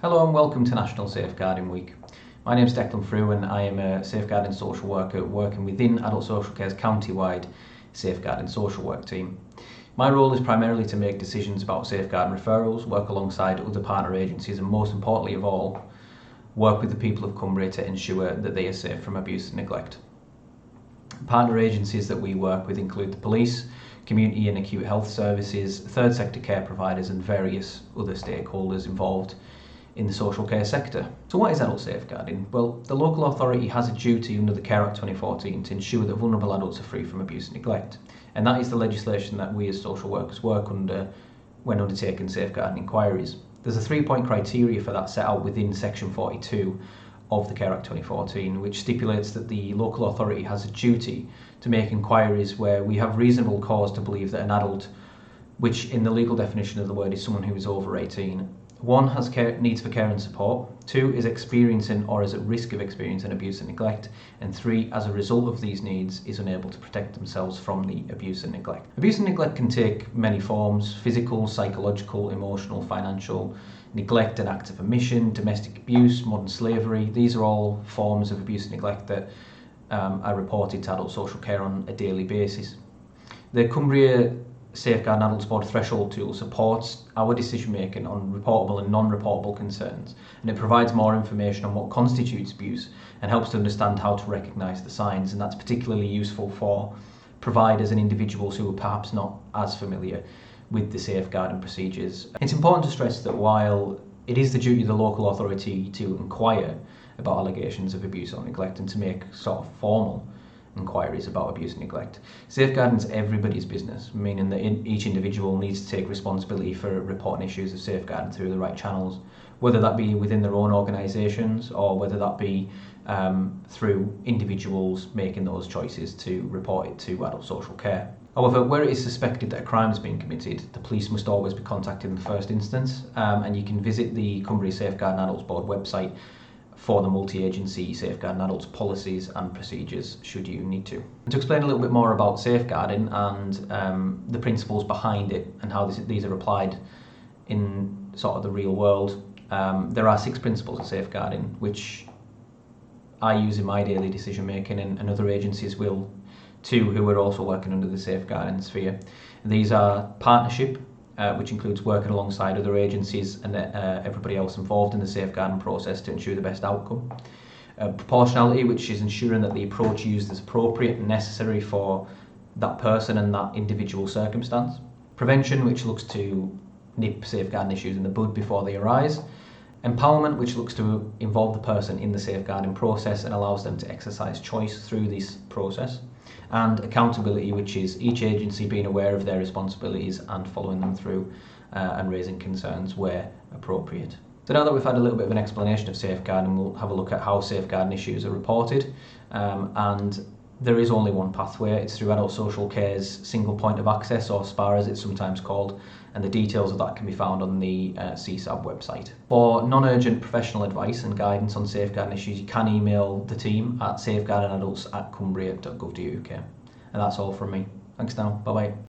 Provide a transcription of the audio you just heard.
Hello and welcome to National Safeguarding Week. My name is Declan Frew and I am a safeguarding social worker working within Adult Social Care's county-wide safeguarding social work team. My role is primarily to make decisions about safeguarding referrals, work alongside other partner agencies and most importantly of all, work with the people of Cumbria to ensure that they are safe from abuse and neglect. Partner agencies that we work with include the police, community and acute health services, third sector care providers and various other stakeholders involved in the social care sector. So what is adult safeguarding? Well, the local authority has a duty under the Care Act 2014 to ensure that vulnerable adults are free from abuse and neglect. And that is the legislation that we as social workers work under when undertaking safeguarding inquiries. There's a 3-point criteria for that set out within section 42 of the Care Act 2014, which stipulates that the local authority has a duty to make inquiries where we have reasonable cause to believe that an adult, which in the legal definition of the word is someone who is over 18, 1. has needs for care and support, 2. is experiencing or is at risk of experiencing abuse and neglect, and 3. as a result of these needs is unable to protect themselves from the abuse and neglect. Abuse and neglect can take many forms: physical, psychological, emotional, financial, neglect and acts of omission, domestic abuse, modern slavery. These are all forms of abuse and neglect that are reported to adult social care on a daily basis. The Cumbria Safeguarding Adults Board threshold tool supports our decision making on reportable and non-reportable concerns, and it provides more information on what constitutes abuse and helps to understand how to recognise the signs, and that's particularly useful for providers and individuals who are perhaps not as familiar with the safeguarding procedures. It's important to stress that while it is the duty of the local authority to inquire about allegations of abuse or neglect and to make sort of formal inquiries about abuse and neglect, safeguarding is everybody's business, meaning that each individual needs to take responsibility for reporting issues of safeguarding through the right channels, whether that be within their own organisations or whether that be through individuals making those choices to report it to adult social care. However, where it is suspected that a crime has been committed, the police must always be contacted in the first instance, and you can visit the Cumbria Safeguarding Adults Board website for the multi-agency safeguarding adults policies and procedures should you need to. And to explain a little bit more about safeguarding and the principles behind it and how these are applied in sort of the real world, there are 6 principles of safeguarding which I use in my daily decision making, and other agencies will too who are also working under the safeguarding sphere. And these are partnership, which includes working alongside other agencies and everybody else involved in the safeguarding process to ensure the best outcome. Proportionality, which is ensuring that the approach used is appropriate and necessary for that person and that individual circumstance. Prevention, which looks to nip safeguarding issues in the bud before they arise. Empowerment, which looks to involve the person in the safeguarding process and allows them to exercise choice through this process. And accountability, which is each agency being aware of their responsibilities and following them through and raising concerns where appropriate. So now that we've had a little bit of an explanation of safeguarding, we'll have a look at how safeguarding issues are reported. And there is only one pathway. It's through Adult Social Care's single point of access, or SPAR as it's sometimes called, and the details of that can be found on the CSAB website. For non-urgent professional advice and guidance on safeguarding issues, you can email the team at safeguardingadults@cumbria.gov.uk. And that's all from me. Thanks now. Bye bye.